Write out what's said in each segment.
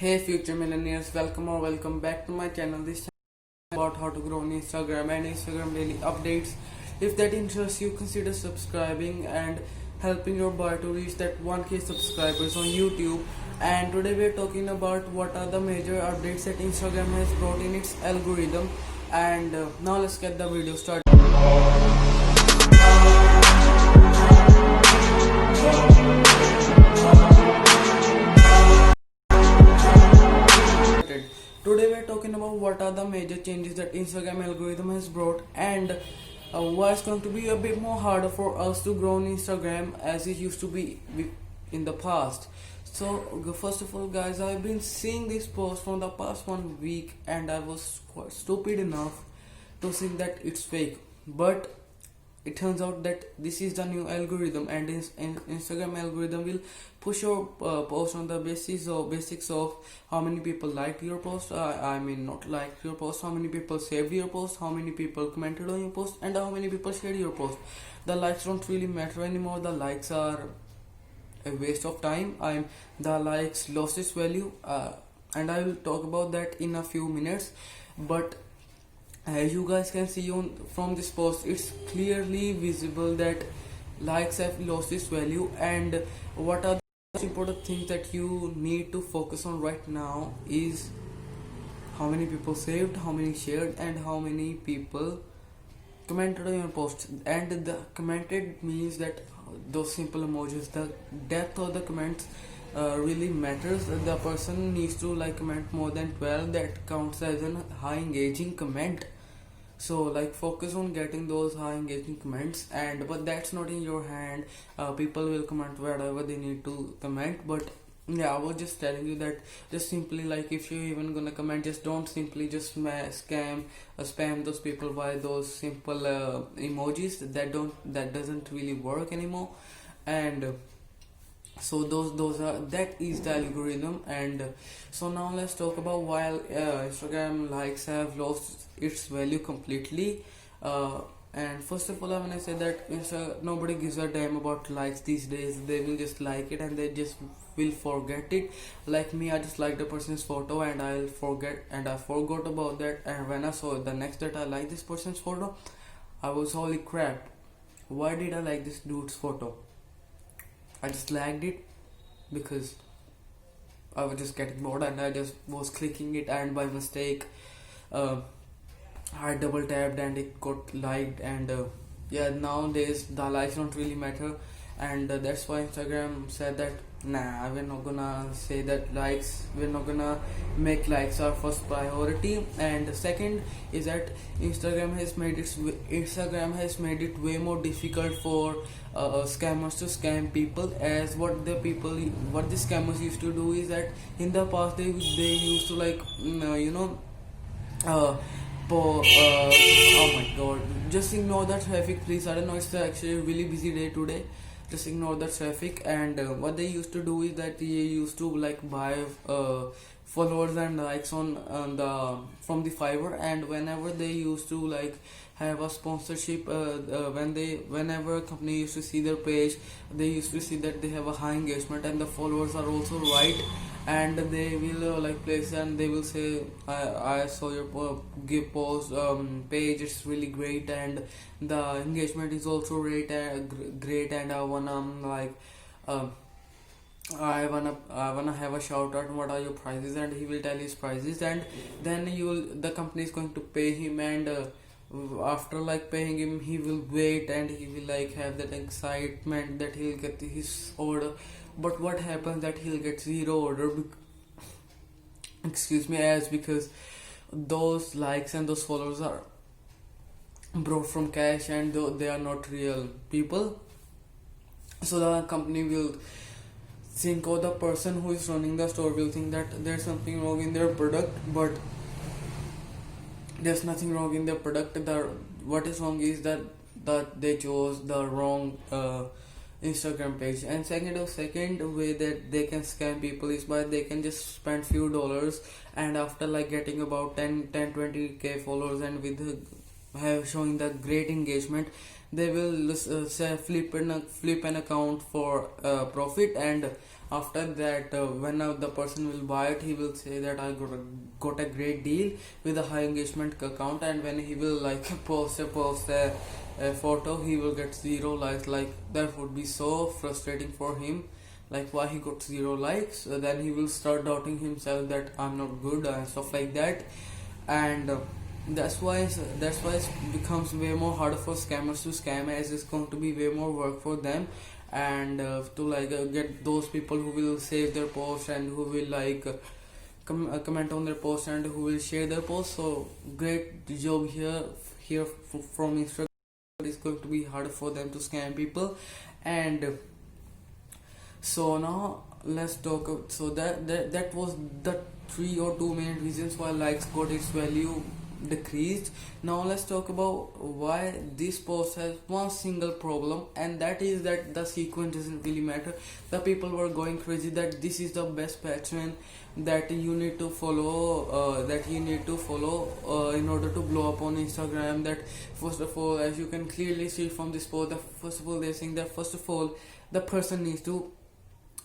Hey future millennials, welcome back to my channel. This channel is about how to grow on Instagram and Instagram daily updates. If that interests you, consider subscribing and helping your boy to reach that 1k subscribers on YouTube. And today we're talking about what are the major updates that Instagram has brought in its algorithm. And now let's get the video started. Today we're talking about what are the major changes that Instagram algorithm has brought and why it's going to be a bit more harder for us to grow on Instagram as it used to be in the past. So first of all guys, I've been seeing this post from the past 1 week and I was quite stupid enough to think that it's fake, but it turns out that this is the new algorithm, and Instagram algorithm will push your post on the basics of how many people liked your post. I mean, not liked your post, how many people saved your post, how many people commented on your post, and how many people shared your post. The likes don't really matter anymore. The likes are a waste of time. The likes lost its value, and I will talk about that in a few minutes. But as you guys can see from this post, it's clearly visible that likes have lost its value. And what are the most important things that you need to focus on right now is how many people saved, how many shared, and how many people commented on your post. And the commented means that those simple emojis, the depth of the comments really matters. The person needs to comment more than 12, that counts as a high engaging comment. So focus on getting those high engaging comments, and but that's not in your hand. People will comment whatever they need to comment, but yeah, I was just telling you that just simply if you're even gonna comment, just don't simply just spam those people by those simple emojis that doesn't really work anymore. And so that is the algorithm. And so now let's talk about why Instagram likes have lost its value completely. And first of all, I want to say that nobody gives a damn about likes these days. They will just like it and they just will forget it. Like me, I just liked a person's photo and I forgot about that. And when I saw the next that I like this person's photo, I was holy crap, why did I like this dude's photo? I just lagged it because I was just getting bored and I just was clicking it, and by mistake I double tapped and it got liked. And yeah, nowadays the likes don't really matter, and that's why Instagram said that nah, we're not gonna say that likes, we're not gonna make likes our first priority. And second is that Instagram has made it way more difficult for scammers to scam people. As what the scammers used to do is that in the past they used to oh my god, just ignore the traffic please. I don't know, it's actually a really busy day today. Just ignore the traffic. And what they used to do is that they used to buy followers and likes on the from the Fiverr. And whenever they used to have a sponsorship, whenever a company used to see their page, they used to see that they have a high engagement and the followers are also right, and they will place and they will say, I saw your give post page, it's really great and the engagement is also great, and I wanna I wanna have a shout out, what are your prices? And he will tell his prices, and then the company is going to pay him. And after paying him, he will wait and he will have that excitement that he'll get his order. But what happens that he'll get zero order because those likes and those followers are brought from cash, and they are not real people. So the company will think, or the person who is running the store will think that there's something wrong in their product, but there's nothing wrong in their product. What is wrong is that they chose the wrong Instagram page. And second way that they can scam people is by they can just spend few dollars, and after getting about 20k followers and with showing the great engagement, they will flip an account for profit. And after that when the person will buy it, he will say that I got a great deal with a high engagement account. And when he will like post a photo, he will get zero likes. Like that would be so frustrating for him, like why he got zero likes. Then he will start doubting himself that I'm not good and stuff like that. And that's why it becomes way more harder for scammers to scam, as it's going to be way more work for them. And to like get those people who will save their post and who will like comment on their post and who will share their post. So great job here from Instagram. It's going to be harder for them to scam people. And so now let's talk. So that was the 3 or 2 main reasons why likes got its value decreased. Now let's talk about why this post has one single problem, and that is that the sequence doesn't really matter. The people were going crazy that this is the best pattern that you need to follow, in order to blow up on Instagram. That first of all, as you can clearly see from this post, that first of all they're saying that first of all the person needs to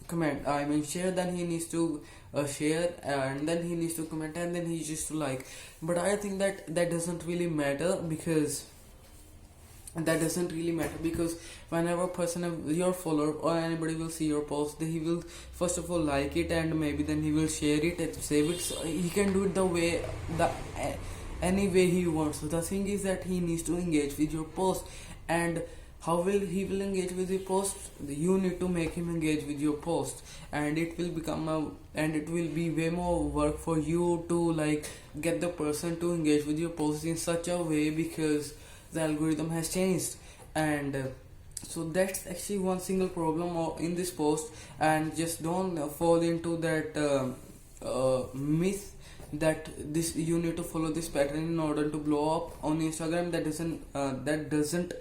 comment, I mean share, then he needs to share, and then he needs to comment, and then he just to like. But I think that doesn't really matter, because whenever a person, your follower or anybody will see your post, he will first of all like it, and maybe then he will share it and save it. So he can do it any way he wants. So the thing is that he needs to engage with your post. And how will he will engage with your post? You need to make him engage with your post, and it will be way more work for you to like get the person to engage with your post in such a way, because the algorithm has changed. And so that's actually one single problem in this post. And just don't fall into that myth that this you need to follow this pattern in order to blow up on Instagram. That doesn't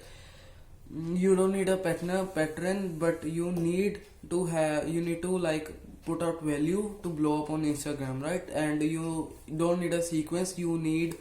You don't need a pattern, but you need to like put out value to blow up on Instagram, right? And you don't need a sequence, you need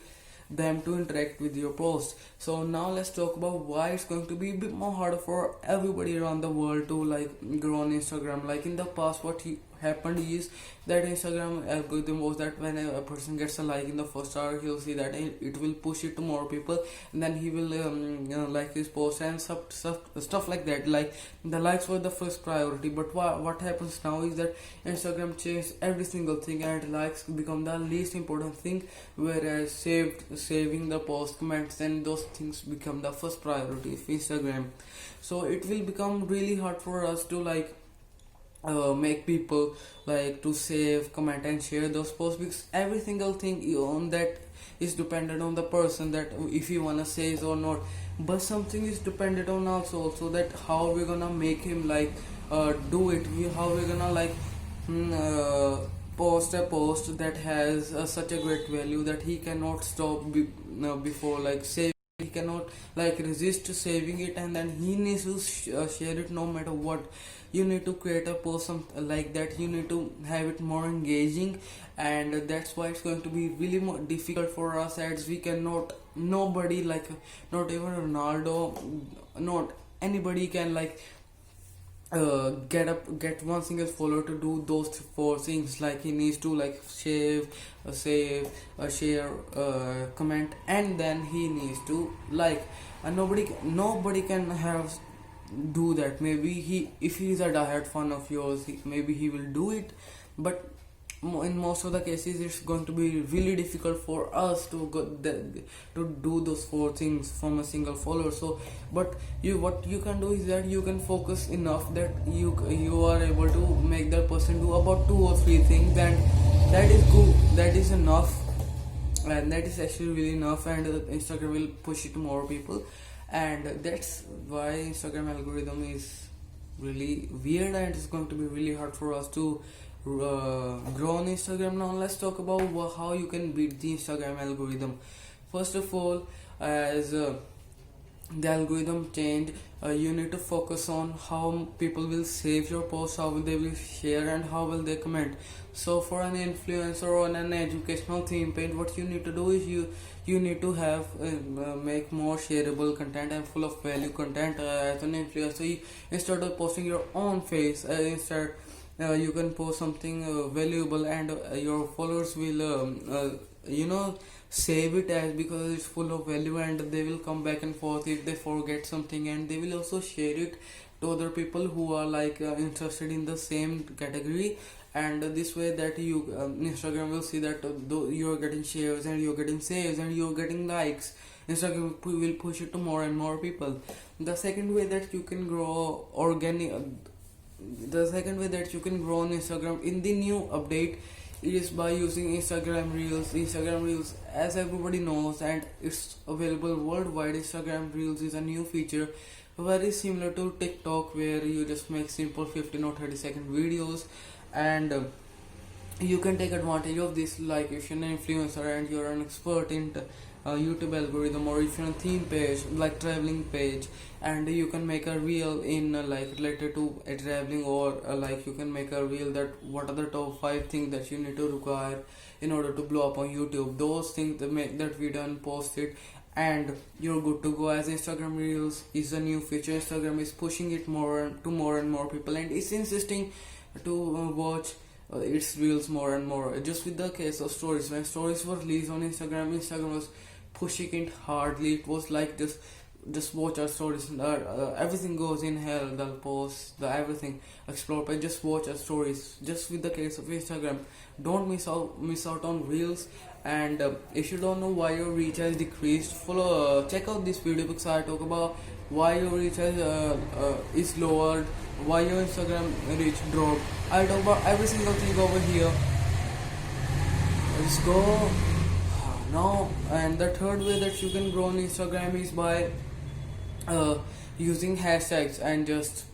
them to interact with your post. So now let's talk about why it's going to be a bit more harder for everybody around the world to like grow on Instagram. Like in the past, what happened is that Instagram algorithm was that when a person gets a like in the first hour, he'll see that it will push it to more people, and then he will like his post and stuff like that. Like the likes were the first priority. But what happens now is that Instagram changed every single thing, and likes become the least important thing, whereas saving the post, comments, and those things become the first priority of Instagram. So it will become really hard for us to like make people like to save, comment, and share those posts, because every single thing on that is dependent on the person, that if you wanna say or not. But something is dependent on also that how we're gonna make him like do it. How we're gonna like post a post that has such a great value that he cannot stop before like save. He cannot like resist to saving it, and then he needs to share it no matter what. You need to create a post like that. You need to have it more engaging, and that's why it's going to be really more difficult for us, as we cannot, nobody, like not even Ronaldo, not anybody can like get one single follower to do those 4 things. Like he needs to like save, share, comment, and then he needs to like. And nobody can have do that. Maybe if he's a diehard fan of yours, maybe he will do it, but in most of the cases it's going to be really difficult for us to do those 4 things from a single follower. So but what you can do is that you can focus enough that you are able to make that person do about 2 or 3 things, and that is good, that is enough, and that is actually really enough. And Instagram will push it to more people, and that's why Instagram algorithm is really weird, and it's going to be really hard for us to grow on Instagram. Now let's talk about how you can beat the Instagram algorithm. First of all, as the algorithm changed, you need to focus on how people will save your post, how they will share, and how will they comment. So for an influencer or an educational theme page, what you need to do is you need to have make more shareable content and full of value content. As an influencer, instead of posting your own face, you can post something valuable, and your followers will you know save it as, because it's full of value, and they will come back and forth if they forget something, and they will also share it to other people who are like interested in the same category. And this way that you Instagram will see that though you're getting shares and you're getting saves and you're getting likes, Instagram will push it to more and more people. The second way that you can grow organic the second way that you can grow on Instagram in the new update is by using Instagram Reels, as everybody knows, and it's available worldwide. Instagram Reels is a new feature very similar to TikTok, where you just make simple 15 or 30-second videos, and you can take advantage of this. Like if you're an influencer and you're an expert in YouTube algorithm, or if you're a theme page like traveling page, and you can make a reel in like related to traveling, or like you can make a reel that what are the top 5 things that you need to require in order to blow up on YouTube. Those things, that make that video and post it, and you're good to go. As Instagram Reels is a new feature, Instagram is pushing it more and more people, and it's insisting to watch its reels more and more. Just with the case of stories, when stories were released on Instagram, Instagram was pushing it hardly. It was like just watch our stories, everything goes in hell, the posts, the everything, explore page, just watch our stories. Just with the case of Instagram, don't miss out on reels. And if you don't know why your reach has decreased, check out this video, because I talk about why your reach is lowered, why your Instagram reach dropped. I'll talk about every single thing over here. Let's go now. And the third way that you can grow on Instagram is by using hashtags, and just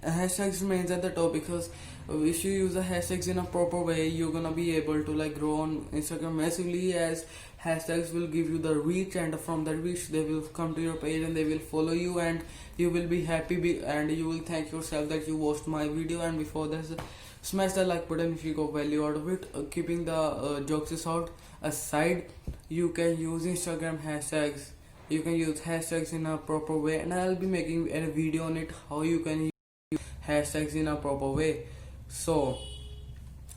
hashtags remains at the top, because if you use the hashtags in a proper way, you're gonna be able to like grow on Instagram massively, as hashtags will give you the reach, and from the reach they will come to your page and they will follow you, and you will be happy, and you will thank yourself that you watched my video. And before this, smash the like button if you got value out of it. Keeping the jokes out aside, you can use Instagram hashtags. You can use hashtags in a proper way, and I'll be making a video on it, how you can use hashtags in a proper way. So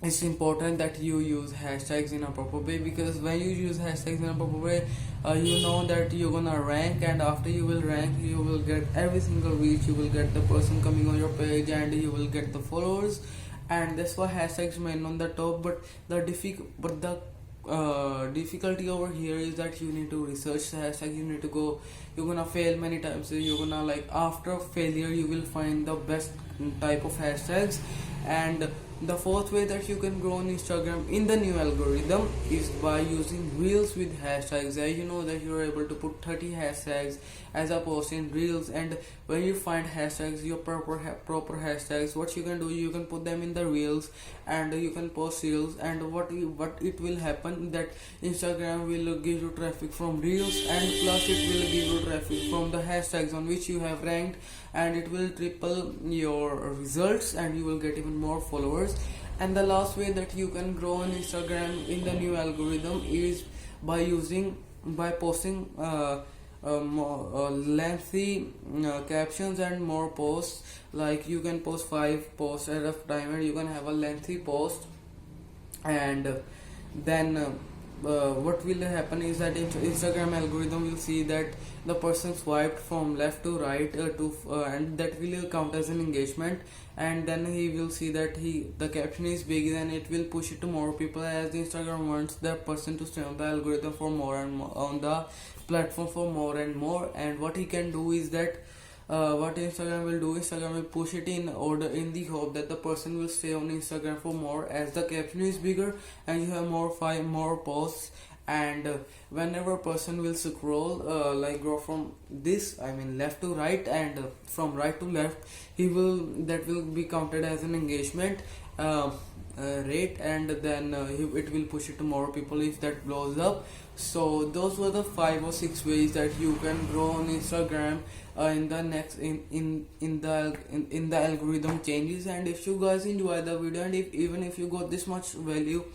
it's important that you use hashtags in a proper way, because when you use hashtags in a proper way, you know that you're gonna rank, and after you will rank, you will get every single reach, you will get the person coming on your page, and you will get the followers. And that's why hashtags remain on the top. But the difficulty over here is that you need to research the hashtag. You need to go, you're gonna fail many times, so you're gonna like, after failure you will find the best type of hashtags. And the fourth way that you can grow on Instagram in the new algorithm is by using reels with hashtags. As you know that you're able to put 30 hashtags as a post in reels, and when you find hashtags, your proper hashtags, what you can do, you can put them in the reels, and you can post reels. And what it will happen, that Instagram will give you traffic from reels, and plus it will give you traffic from the hashtags on which you have ranked, and it will triple your results, and you will get even more followers. And the last way that you can grow on Instagram in the new algorithm is by posting more lengthy captions and more posts. Like you can post 5 posts at a time, and you can have a lengthy post. And then what will happen is that Instagram algorithm will see that the person swiped from left to right and that will count as an engagement. And then he will see that the caption is big, then it will push it to more people, as Instagram wants that person to stay on the algorithm for more and more, on the platform for more and more. And what he can do is that what Instagram will push it in order, in the hope that the person will stay on Instagram for more, as the caption is bigger and you have more posts. And whenever a person will scroll like go from this, I mean left to right, and from right to left, that will be counted as an engagement rate, and then it will push it to more people if that blows up. So those were the 5 or 6 ways that you can grow on Instagram in the algorithm changes. And if you guys enjoy the video, and even if you got this much value,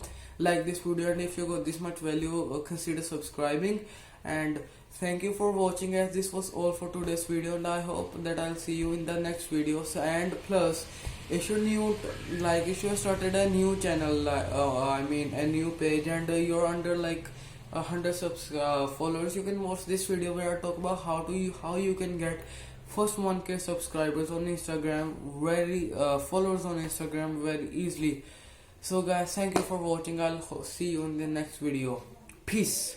like this video, and if you got this much value, consider subscribing. And thank you for watching, as this was all for today's video, and I hope that I'll see you in the next videos. And plus, if you're new, like if you have started a new channel, I mean a new page, and you're under like 100 followers, you can watch this video where I talk about how you can get first 1K subscribers on Instagram, very followers on Instagram very easily. So guys, thank you for watching. I'll see you in the next video. Peace.